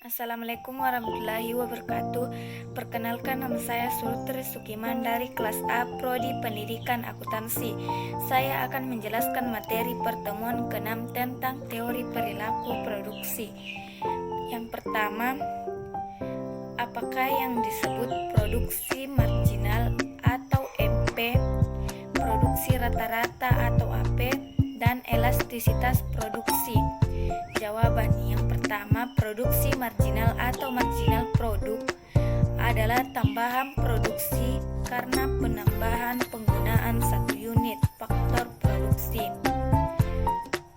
Assalamualaikum warahmatullahi wabarakatuh. Perkenalkan, nama saya Sultri Sukiman dari kelas A Prodi Pendidikan Akuntansi. Saya akan menjelaskan materi pertemuan ke-6 tentang teori perilaku produksi. Yang pertama, apakah yang disebut produksi marginal atau MP, produksi rata-rata atau AP, dan elastisitas produksi? Jawaban yang pertama, produksi marginal atau marginal produk adalah tambahan produksi karena penambahan penggunaan satu unit faktor produksi.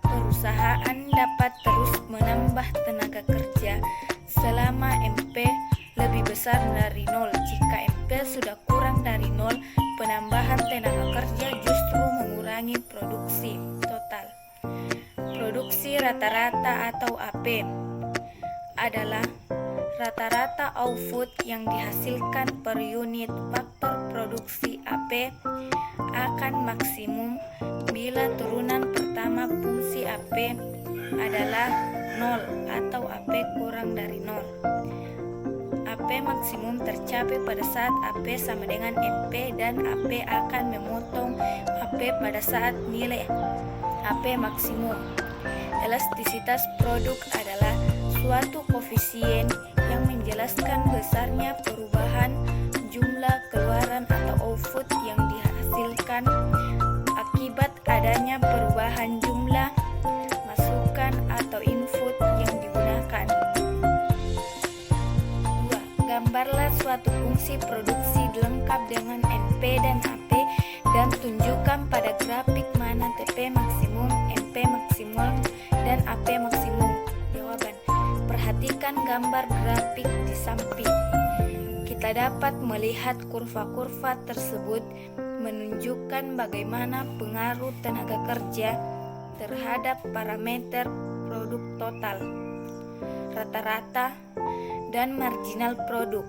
Perusahaan dapat terus menambah tenaga kerja selama MP lebih besar dari 0. Jika MP sudah kurang dari 0, penambahan tenaga kerja justru mengurangi produksi total. Produksi rata-rata atau AP adalah rata-rata output yang dihasilkan per unit faktor produksi AP akan maksimum bila turunan pertama fungsi AP adalah 0 atau AP kurang dari 0. AP maksimum tercapai pada saat AP sama dengan MP dan AP akan memotong AP pada saat nilai AP maksimum. Elastisitas produk adalah suatu koefisien yang menjelaskan besarnya perubahan jumlah keluaran atau output yang dihasilkan akibat adanya perubahan jumlah masukan atau input yang digunakan. 2. Gambarlah suatu fungsi produksi lengkap dengan MP dan AP dan tunjukkan pada grafik mana TP maksimum, MP maksimum, dan AP maksimum. Jawaban: perhatikan gambar grafik di samping. Kita dapat melihat kurva-kurva tersebut menunjukkan bagaimana pengaruh tenaga kerja terhadap parameter produk total, rata-rata, dan marginal produk.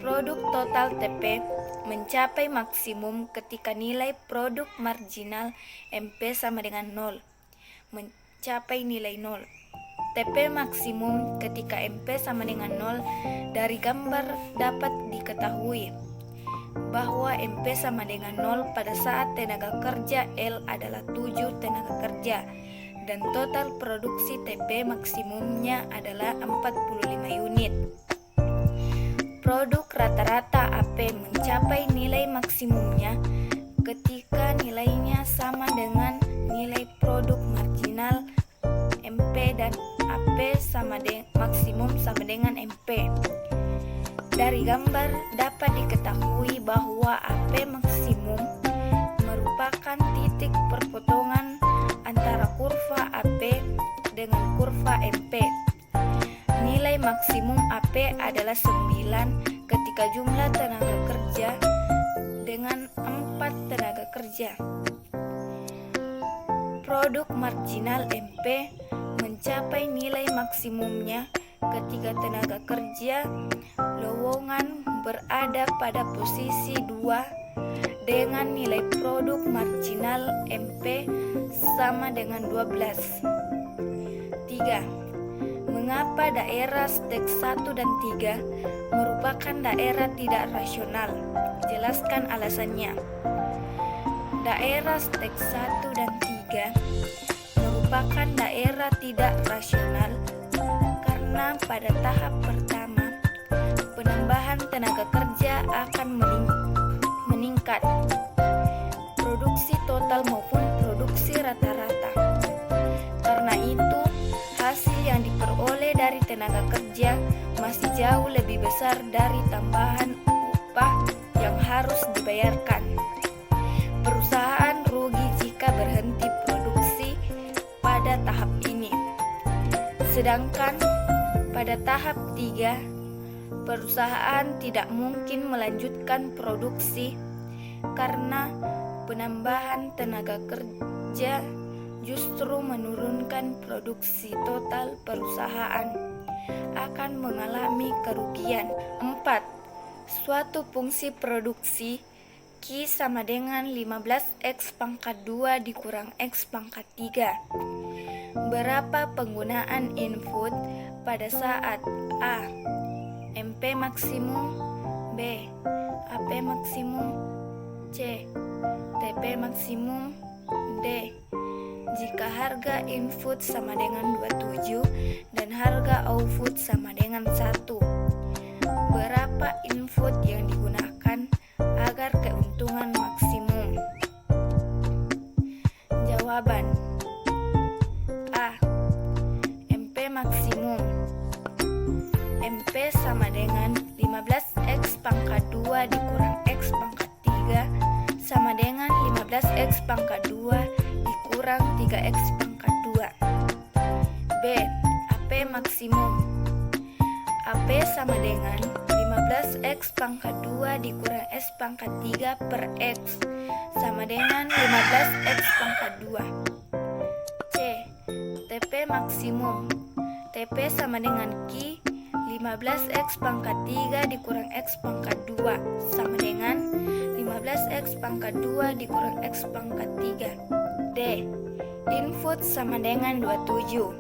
Produk total TP mencapai maksimum ketika nilai produk marginal MP sama dengan 0. Mencapai nilai 0. TP maksimum ketika MP sama dengan 0. Dari gambar dapat diketahui bahwa MP sama dengan 0 pada saat tenaga kerja L adalah 7 tenaga kerja dan total produksi TP maksimumnya adalah 45 unit. Produk rata-rata AP mencapai nilai maksimumnya ketika nilainya sama dengan nilai produk marginal MP dan AP maksimum sama dengan MP. Dari gambar dapat diketahui bahwa AP maksimum merupakan titik perpotongan antara kurva AP dengan kurva MP. Nilai maksimum AP adalah 9 ketika jumlah tenaga kerja dengan 4 tenaga kerja. Produk marginal MP mencapai nilai maksimumnya ketika tenaga kerja lowongan berada pada posisi 2 dengan nilai produk marginal MP sama dengan 12. 3. Mengapa daerah stek 1 dan 3 merupakan daerah tidak rasional? Jelaskan alasannya. Daerah stek 1 dan 3 merupakan daerah tidak rasional karena pada tahap pertama penambahan tenaga kerja akan meningkat, produksi total maupun produksi rata-rata. Karena itu, hasil yang diperoleh dari tenaga kerja masih jauh lebih besar dari tambahan upah yang harus dibayarkan. Perusahaan rugi jika berhenti produksi pada tahap ini. Sedangkan pada tahap 3, perusahaan tidak mungkin melanjutkan produksi karena penambahan tenaga kerja justru menurunkan produksi total perusahaan, akan mengalami kerugian. 4. Suatu fungsi produksi Q sama dengan 15X pangkat 2 dikurang X pangkat 3. Berapa penggunaan input pada saat A. MP maksimum, B. AP maksimum, C. TP maksimum, D. Jika harga input sama dengan 27 dan harga output sama dengan 1, berapa input yang digunakan agar keuntungan maksimum? Jawaban A. MP maksimum. MP sama dengan 15x pangkat 2 dikurang x pangkat 3 sama dengan 15x pangkat 2 dikurang 3x pangkat 2. B. AP maksimum. AP sama dengan 15x pangkat 2 dikurang x pangkat 3 per x sama dengan 15x pangkat 2. C. TP maksimum. TP sama dengan Q 15x pangkat 3 dikurang x pangkat 2 sama dengan 15x pangkat 2 dikurang x pangkat 3. D. Input sama dengan 27,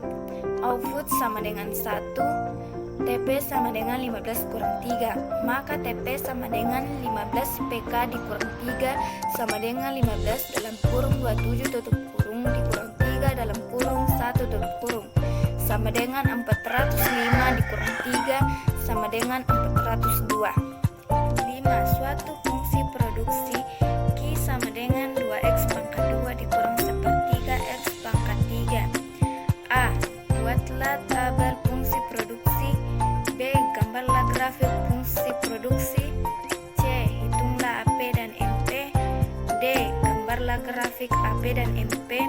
output sama dengan 1, TP sama dengan 15 kurang 3, maka TP sama dengan 15 PK dikurang 3 sama dengan 15 dalam kurung 27 tutup kurung dikurang 3 dalam kurung 1 tutup kurung sama dengan 405 dikurang 3 sama dengan 402. 5. Suatu fungsi produksi Q sama dengan 2x pangkat 2 dikurang 1/3 x pangkat 3. A. Buatlah tabel fungsi produksi. B. Gambarlah grafik fungsi produksi. C. Hitunglah AP dan MP. D. Gambarlah grafik AP dan MP.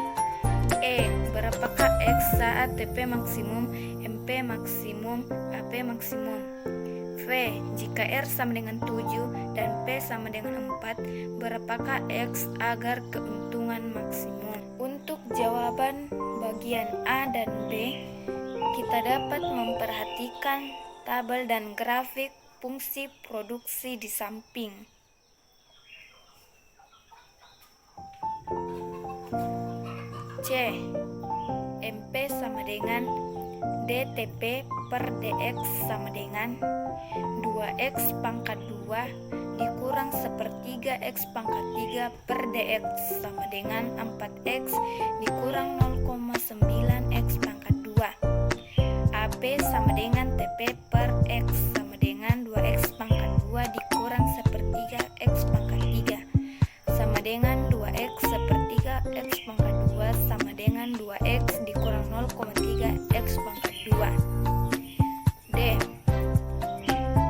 E. Berapakah X saat TP maksimum, MP maksimum, AP maksimum? V. Jika R sama dengan 7 dan P sama dengan 4, berapakah X agar keuntungan maksimum? Untuk jawaban bagian A dan B, kita dapat memperhatikan tabel dan grafik fungsi produksi di samping. C. MP sama dengan DTP per DX sama dengan 2x pangkat 2 dikurang 1/3 x pangkat 3 per DX sama dengan 4x dikurang 0,9 x pangkat 2. AP sama dengan TP per X sama dengan 2x pangkat 2 dikurang 1/3 x pangkat 3 sama dengan 2x 1/3 x pangkat 2 sama dengan 2x dikurang 0,3 x pangkat 2. D.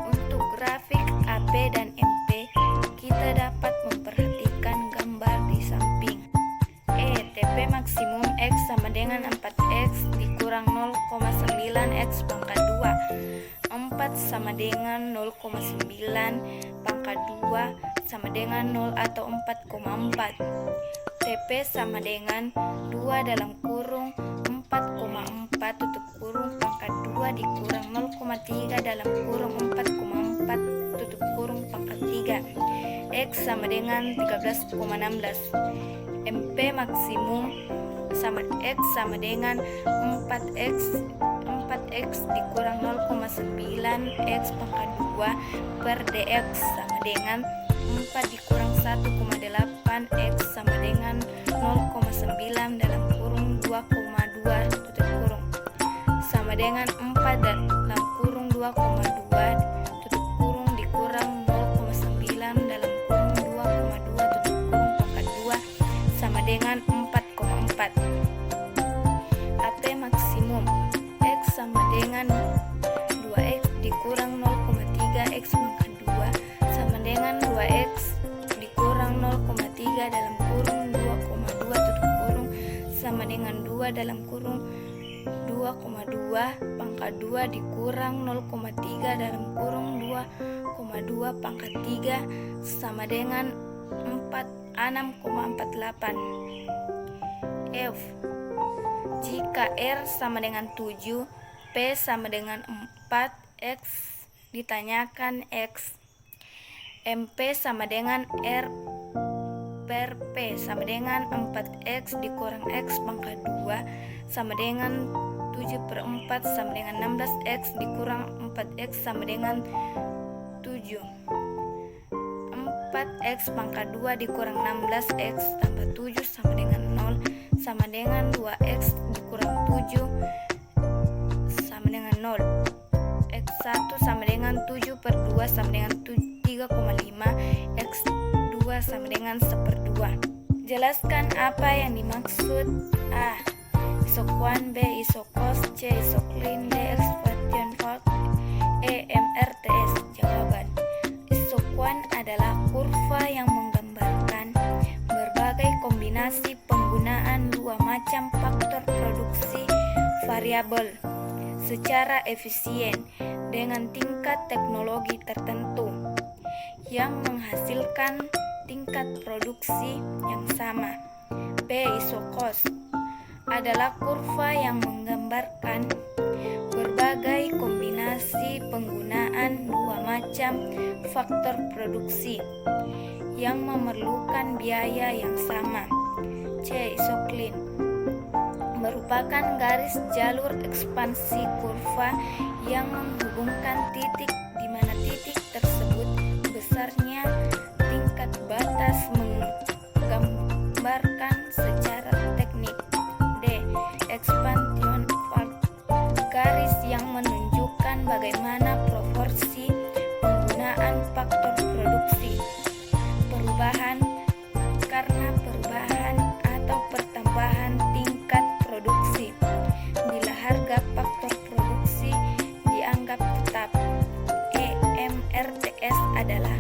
Untuk grafik AP dan MP, kita dapat memperhatikan gambar di samping. E. TP maksimum X sama dengan 4x dikurang 0,9 x pangkat 2. 4 sama dengan 0,9 pangkat 2 sama dengan 0 atau 4,4. TP sama dengan 2 dalam kurung 4,4 tutup kurung pangkat 2 dikurang 0,3 dalam kurung 4,4 tutup kurung pangkat 3. X sama dengan 13,16. MP maksimum sama X sama dengan 4x dikurang 0,9 x pangkat 2 per DX sama dengan 4 dikurang 1,8 x sama dengan 0,9 dalam kurung 2,2 tutup kurung sama dengan 4 dalam kurung 2,2 tutup kurung dikurang 0,9 dalam kurung 2,2 tutup kurung pangkat 2 sama dengan 4,4. AP maksimum X sama dengan 2x dikurang 0,3 x pangkat 2 sama dengan 2x dikurang 0,3 dalam kurung 2,2 tutup kurung sama dengan 2 dalam kurung 2,2 pangkat 2 dikurang 0,3 dalam kurung 2,2 pangkat 3 sama dengan 6,48. F. Jika R sama dengan 7, P sama dengan 4, X ditanyakan X. MP sama dengan R per P sama dengan 4x dikurang x pangkat 2 sama dengan 7/4 sama dengan 16x dikurang 4x sama dengan 7. 4x pangkat 2 dikurang 16x tambah 7 sama dengan 0 sama dengan 2x dikurang 7 sama dengan 0. X1 sama dengan 7/2 sama dengan 3,5. X2 sama dengan 1/2. Jelaskan apa yang dimaksud. A. Isokuan, B. Isokos, C. Isoklin, D. Expansion fact, E. MRTS. Jawaban. Isokuan adalah kurva yang menggambarkan berbagai kombinasi penggunaan dua macam faktor produksi variabel secara efisien dengan tingkat teknologi tertentu yang menghasilkan tingkat produksi yang sama. B. Isokos adalah kurva yang menggambarkan berbagai kombinasi penggunaan dua macam faktor produksi yang memerlukan biaya yang sama. C. Isoklin merupakan garis jalur ekspansi kurva yang menghubungkan titik di mana titik tersebut besarnya tingkat batas menggambarkan secara teknik. D. Expansion fact garis yang menunjukkan bagaimana proporsi penggunaan faktor produksi perubahan karena perubahan atau pertambahan tingkat produksi bila harga faktor produksi dianggap tetap. E. MRTS adalah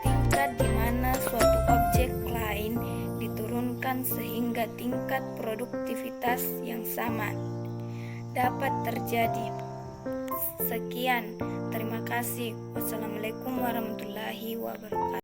tingkat di mana suatu objek lain diturunkan sehingga tingkat produktivitas yang sama dapat terjadi. Sekian, terima kasih. Wassalamualaikum warahmatullahi wabarakatuh.